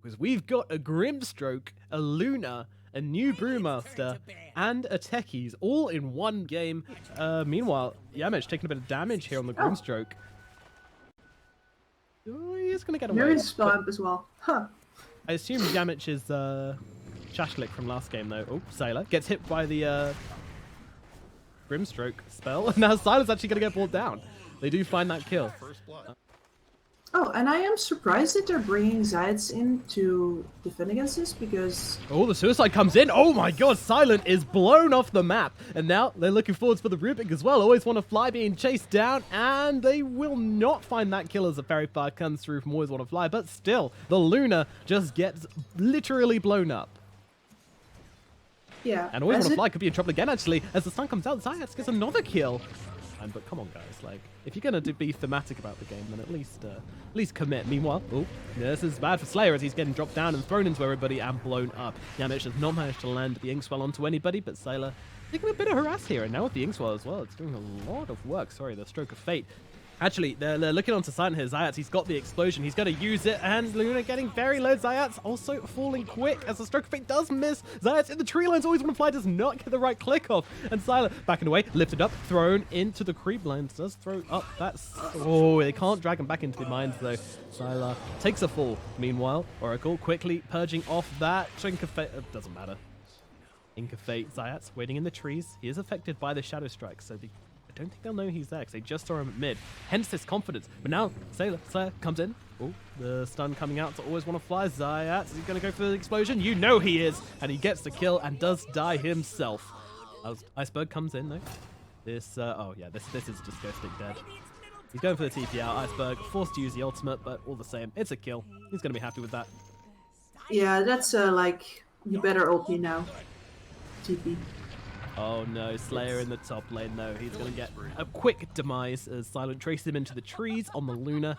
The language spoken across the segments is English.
Because we've got a GRIMSTROKE, a Luna, a new Brewmaster, and a Techies all in one game. Meanwhile, Yamish taking a bit of damage here on the GRIMSTROKE. Oh, he's going to get away. There is spam as well. Huh. I assume Yamish is Shashlik from last game, though. Oh, Sailor gets hit by the GRIMSTROKE spell. Now Sailor's actually going to get brought down. They do find that kill. Oh, and I am surprised that they're bringing Zayats in to defend against this, because... Oh, the suicide comes in. Oh my god, Silent is blown off the map. And now they're looking forwards for the Rubik as well. Always Want to Fly being chased down, and they will not find that kill as the Fairy Fire comes through from Always Want to Fly. But still, the Luna just gets literally blown up. Yeah. And Always Want to Fly could be in trouble again, actually. As the sun comes out, Zayats gets another kill. But come on, guys, like, if you're going to be thematic about the game, then at least commit. Meanwhile, oh, this is bad for Slayer as he's getting dropped down and thrown into everybody and blown up. Yamish has not managed to land the Inkswell onto anybody, but Sailor taking a bit of harass here, and now with the Inkswell as well, it's doing a lot of work. Sorry, the Stroke of Fate. Actually, they're looking onto Silent here. Zayats, he's got the explosion. He's going to use it, and Luna getting very low. Zayats also falling quick as the Stroke of Fate does miss. Zayats in the tree lines, Always Want to Fly, does not get the right click off. And Silent backing away, lifted up, thrown into the creep lines. Does throw up. That's... Oh, they can't drag him back into the mines, though. Sylar takes a fall. Meanwhile, Oracle quickly purging off that. Ink of Fate... doesn't matter. Ink of Fate. Zayats waiting in the trees. He is affected by the Shadow Strike, so the... I don't think they'll know he's there because they just saw him at mid. Hence this confidence. But now Sailor comes in. Oh, the stun coming out to Always Want to Fly. Zayats, is he going to go for the explosion? You know he is. And he gets the kill and does die himself. Iceberg comes in though. This, oh yeah, this is just Ghostic dead. He's going for the TP out. Iceberg forced to use the ultimate, but all the same, it's a kill. He's going to be happy with that. Yeah, that's like, you better ult me now. TP. Oh no, Slayer in the top lane though. He's going to get a quick demise as Silent traces him into the trees on the Luna.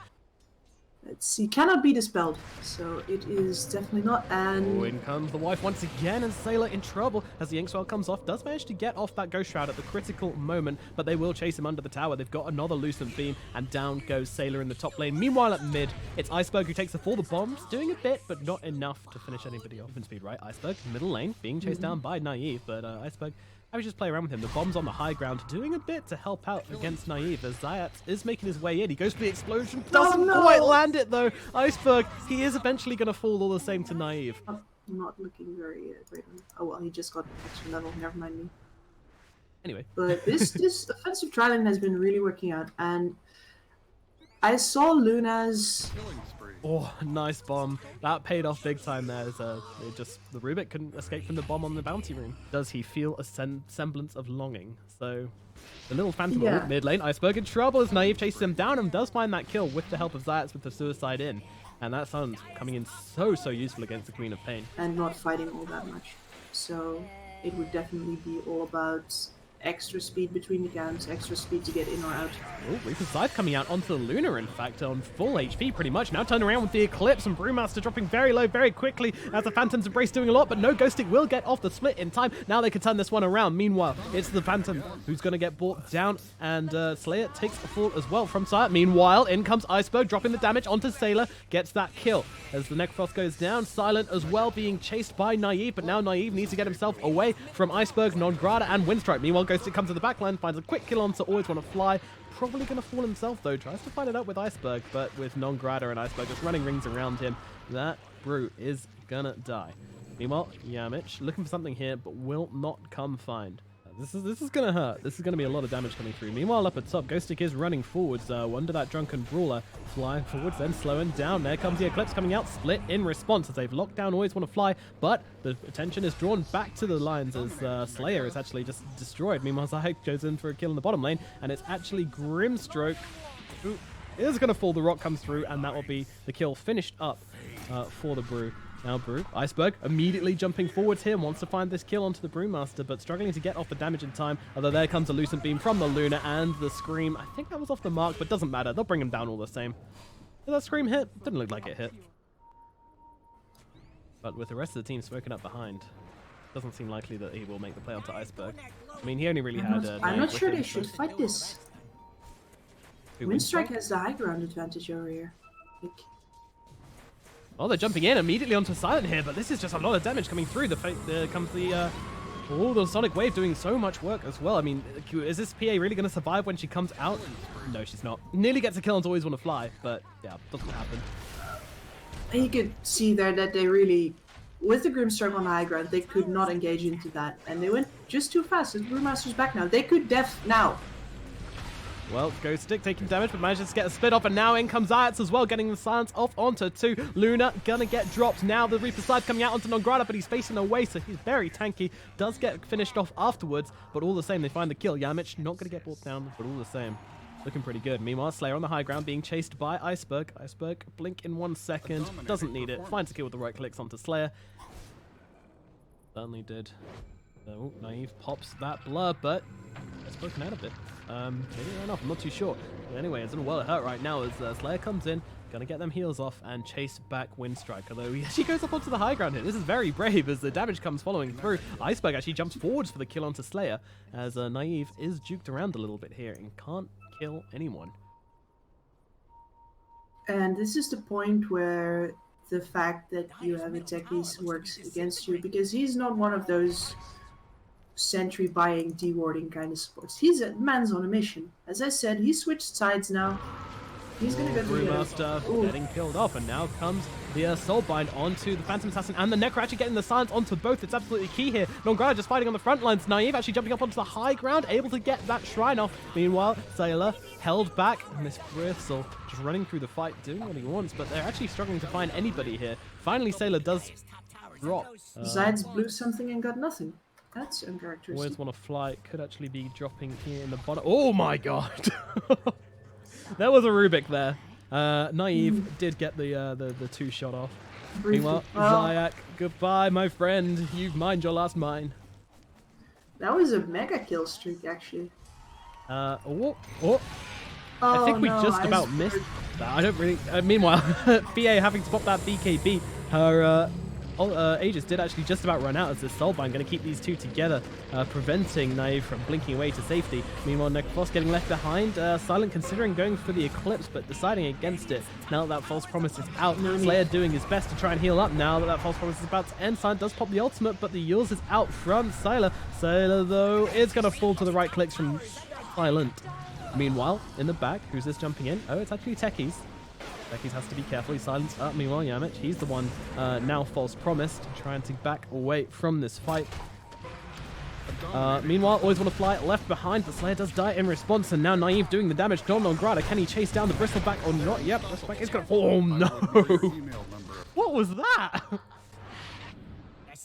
He cannot be dispelled, so it is definitely not. And oh, in comes the wife once again, and Sailor in trouble as the Inkswell comes off. Does manage to get off that Ghost Shroud at the critical moment, but they will chase him under the tower. They've got another Lucent Beam, and down goes Sailor in the top lane. Meanwhile, at mid, it's Iceberg who takes the fall. The bombs doing a bit, but not enough to finish anybody off. Speed, right? Iceberg, middle lane, being chased down by Naive, but Iceberg... I would just play around with him. The bomb's on the high ground, doing a bit to help out against Naive as Zayats is making his way in. He goes for the explosion, doesn't quite land it though. Iceberg, he is eventually going to fall all the same to Naive. Oh, not looking very great. Oh well, he just got extra level. Never mind me. Anyway, but this offensive trialing has been really working out, and I saw Luna's. Oh, nice bomb. That paid off big time there. As, the Rubik couldn't escape from the bomb on the bounty room. Does he feel a semblance of longing? So, the little Phantom mid lane. Iceberg in trouble as Naive chases him down and does find that kill with the help of Zayats with the suicide in. And that Sun's coming in so useful against the Queen of Pain. And not fighting all that much. So, it would definitely be all about extra speed between the camps, extra speed to get in or out. Oh, Reaper's Scythe coming out onto the Luna, in fact, on full HP pretty much. Now turn around with the Eclipse and Brewmaster dropping very low very quickly as the Phantom's Embrace doing a lot, but no Ghostic will get off the split in time. Now they can turn this one around. Meanwhile, it's the Phantom who's going to get brought down, and Slayer takes a fall as well from Sire. Meanwhile, in comes Iceberg, dropping the damage onto Sailor, gets that kill. As the Necrophos goes down, Silent as well being chased by Naive, but now Naive needs to get himself away from Iceberg, Non-Grata, and WINSTRIKE. Meanwhile, Ghostic comes to the backline, finds a quick kill on to Always Want to Fly. Probably going to fall himself though, tries to fight it out with Iceberg, but with Non-Grata and Iceberg just running rings around him, that Brew is gonna die. Meanwhile, Yamish looking for something here, but will not come find. This is gonna hurt. This is gonna be a lot of damage coming through. Meanwhile, up at top, Ghostic is running forwards. Under that Drunken Brawler, flying forwards, then slowing down. There comes the Eclipse coming out, split in response as they've locked down Always Want to Fly, but the attention is drawn back to the lines as Slayer is actually just destroyed. Meanwhile, Zayat goes in for a kill in the bottom lane, and it's actually GRIMSTROKE who is gonna fall. The rock comes through, and that will be the kill finished up for the Brew. Now Brew, Iceberg immediately jumping forwards here, wants to find this kill onto the Brewmaster, but struggling to get off the damage in time. Although there comes a Lucent Beam from the Luna and the Scream. I think that was off the mark, but doesn't matter. They'll bring him down all the same. Did that Scream hit? Didn't look like it hit. But with the rest of the team smoking up behind, doesn't seem likely that he will make the play onto Iceberg. I mean, he only really had... I'm not sure they should fight this. WINSTRIKE has the high ground advantage over here. Like, Oh, they're jumping in immediately onto Silent here, but this is just a lot of damage coming through. Comes the oh, the Sonic Wave doing so much work as well. I mean, is this PA really going to survive when she comes out? No, she's not. Nearly gets a kill and Always Want to Fly, but yeah, doesn't happen. And you could see there that they really, with the Grimstroke on the high ground, they could not engage into that. And they went just too fast. The Brewmaster's back now. They could def now. Well, Ghost Stick taking damage, but manages to get a split off, and now in comes Zayats as well, getting the silence off onto 2. Luna gonna get dropped now. The Reaper Side coming out onto Nongrada, but he's facing away, so he's very tanky. Does get finished off afterwards, but all the same, they find the kill. Yamich not gonna get brought down, but all the same, looking pretty good. Meanwhile, Slayer on the high ground being chased by Iceberg. Iceberg, blink in 1 second, doesn't need it. Finds a kill with the right clicks onto Slayer. Certainly did. So, Naive pops that blur, but it's broken out a bit. Maybe not enough, I'm not too sure. But anyway, it's in a well hurt right now as Slayer comes in, gonna get them heals off and chase back WINSTRIKE. Although he actually goes up onto the high ground here. This is very brave as the damage comes following through. Iceberg actually jumps forwards for the kill onto Slayer as Naive is juked around a little bit here and can't kill anyone. And this is the point where the fact that you have a Techies works against you, because he's not one of those sentry buying, dewarding kind of supports. He's a man's on a mission. As I said, he switched sides now. He's gonna go to Brewmaster getting killed off, and now comes the Soulbind onto the Phantom Assassin and the Necro actually getting the silence onto both. It's absolutely key here. Nongrada just fighting on the front lines. Naive actually jumping up onto the high ground, able to get that shrine off. Meanwhile, Sailor held back, and this Bristle just running through the fight, doing what he wants, but they're actually struggling to find anybody here. Finally, Sailor does drop. Zides blew something and got nothing. That's uncharacteristic. Always Want to Fly could actually be dropping here in the bottom. Oh my god! There was a Rubik there. Naive did get the 2 shot off. Meanwhile, Zayak, goodbye, my friend. You've mined your last mine. That was a mega kill streak, actually. I think we just about missed that. I don't really. Meanwhile, PA having to pop that BKB. Her Aegis did actually just about run out as the Soulbind going to keep these two together, preventing Naive from blinking away to safety. Meanwhile, Necrophos getting left behind. Silent considering going for the Eclipse, but deciding against it. Now that False Promise is out, Slayer doing his best to try and heal up. Now that False Promise is about to end, Silent does pop the ultimate, but the Yules is out from Sylar. Sylar, though, is going to fall to the right clicks from Silent. Meanwhile, in the back, who's this jumping in? Oh, it's actually Techies. Techies has to be careful. He's silenced up. Meanwhile, Yamich, he's the one now False Promised, trying to back away from this fight. Meanwhile, Always Want to Fly left behind, but Slayer does die in response, and now Naive doing the damage. Nongrada, can he chase down the Bristleback or not? Yep, Bristleback is going to... Oh, no! What was that?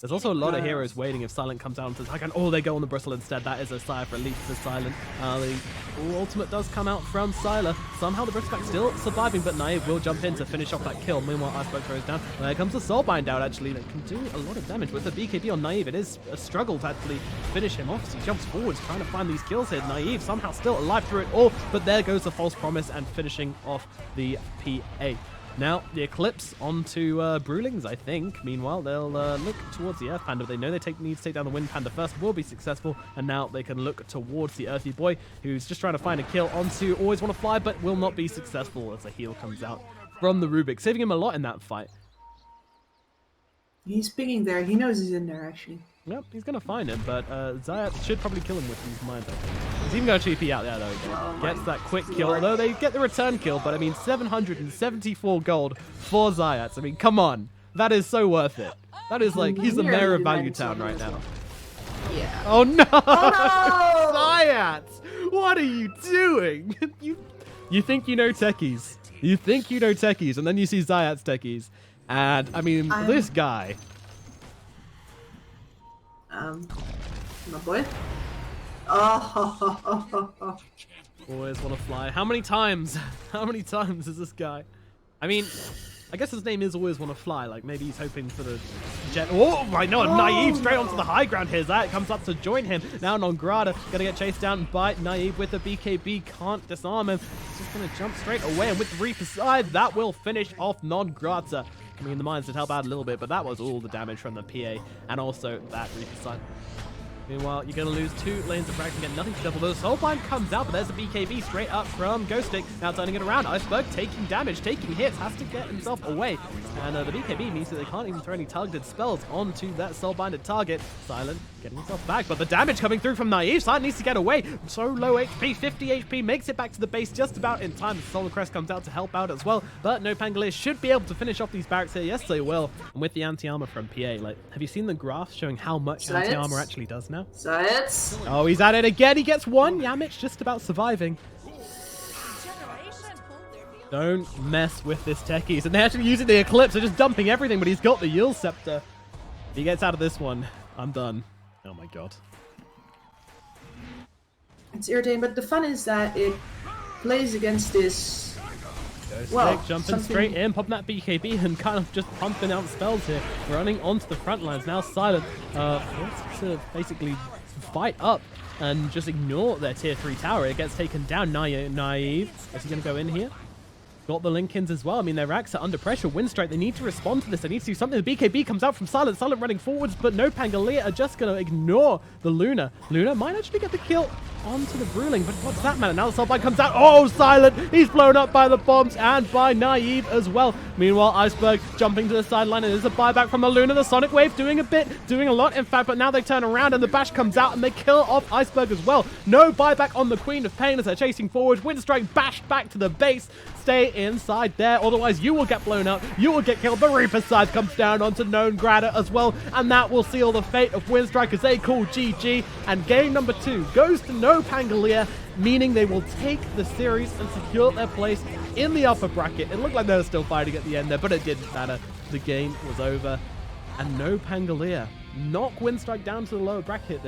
There's also a lot of heroes waiting if Silent comes down to attack, and they go on the Bristle instead. That is a sigh of relief for Silent. The ultimate does come out from Sylar. Somehow the Bristleback still surviving, but Naive will jump in to finish off that kill. Meanwhile, Iceberg throws down. There comes the Soulbind out, actually, that can do a lot of damage. With the BKB on Naive, it is a struggle to actually finish him off. So he jumps forwards, trying to find these kills here. Naive somehow still alive through it all, but there goes the False Promise and finishing off the PA. Now, the Eclipse onto Brewlings, I think. Meanwhile, they'll look towards the Earth Panda. They know they need to take down the Wind Panda first, will be successful, and now they can look towards the Earthy Boy, who's just trying to find a kill onto Always Want to Fly, but will not be successful as a heal comes out from the Rubik, saving him a lot in that fight. He's pinging there. He knows he's in there, actually. Yep, he's going to find him, but Zayat should probably kill him with these mines. He's even going to TP out there, though. Gets that quick kill, although they get the return kill, but I mean, 774 gold for Zayat. I mean, come on. That is so worth it. That is like, he's the mayor of Value Town right now. Yeah. Oh, no! Oh, no! Zayat! What are you doing? You think you know Techies. You think you know Techies, and then you see Zayat's Techies. And, I mean, this guy... my boy. Oh. Always Want to Fly. How many times? How many times is this guy? I mean, I guess his name is Always Want to Fly. Like, maybe he's hoping for the jet. Oh, my God. Naive straight onto the high ground here. Zayat comes up to join him. Now Nongrada gonna get chased down by Naive with the BKB. Can't disarm him. He's just gonna jump straight away. And with the Reaper Side, that will finish off Nongrada. I mean, the mines did help out a little bit, but that was all the damage from the PA and also that Reaper Side. Meanwhile, you're going to lose 2 lanes of frags and get nothing to double. The Soulbind comes out, but there's a BKB straight up from Ghostic. Now turning it around. Iceberg taking damage, taking hits, has to get himself away. And the BKB means that they can't even throw any targeted spells onto that Soulbinded target. Silent getting himself back, but the damage coming through from Naive. Silent needs to get away. So low HP, 50 HP, makes it back to the base just about in time. The Solar Crest comes out to help out as well. But no Pangolier should be able to finish off these barracks here. Yes, they will. And with the anti-armor from PA, like, have you seen the graphs showing how much anti-armor actually does now? Science. Oh, he's at it again. He gets one. Yamich just about surviving. Don't mess with this Techies. And they're actually using the Eclipse. They're just dumping everything, but he's got the Yule Scepter. If he gets out of this one, I'm done. Oh my god. It's irritating, but the fun is that it plays against this. Well, jumping straight in, popping that BKB and kind of just pumping out spells here. Running onto the front lines. Now Silent wants to basically fight up and just ignore their tier 3 tower. It gets taken down. Naive. Is he going to go in here? Got the Linkins as well. I mean, their racks are under pressure. WINSTRIKE, they need to respond to this. They need to do something. The BKB comes out from Silent. Silent running forwards, but no Pangolier are just going to ignore the Luna. Luna might actually get the kill onto the Bruling, but what's that matter? Now the Soulbind comes out. Oh, Silent! He's blown up by the bombs and by Naive as well. Meanwhile, Iceberg jumping to the sideline, and there's a buyback from the Luna. The Sonic Wave doing a lot, in fact, but now they turn around and the Bash comes out and they kill off Iceberg as well. No buyback on the Queen of Pain as they're chasing forward. WINSTRIKE bashed back to the base. Stay inside there, otherwise you will get blown up, you will get killed. The Reaper side comes down onto Known Grata as well, and that will seal the fate of WINSTRIKE as they call GG, and game number 2 goes to no Pangolier, meaning they will take the series and secure their place in the upper bracket. It looked like they were still fighting at the end there, but it didn't matter. The game was over, and no Pangolier knock WINSTRIKE down to the lower bracket.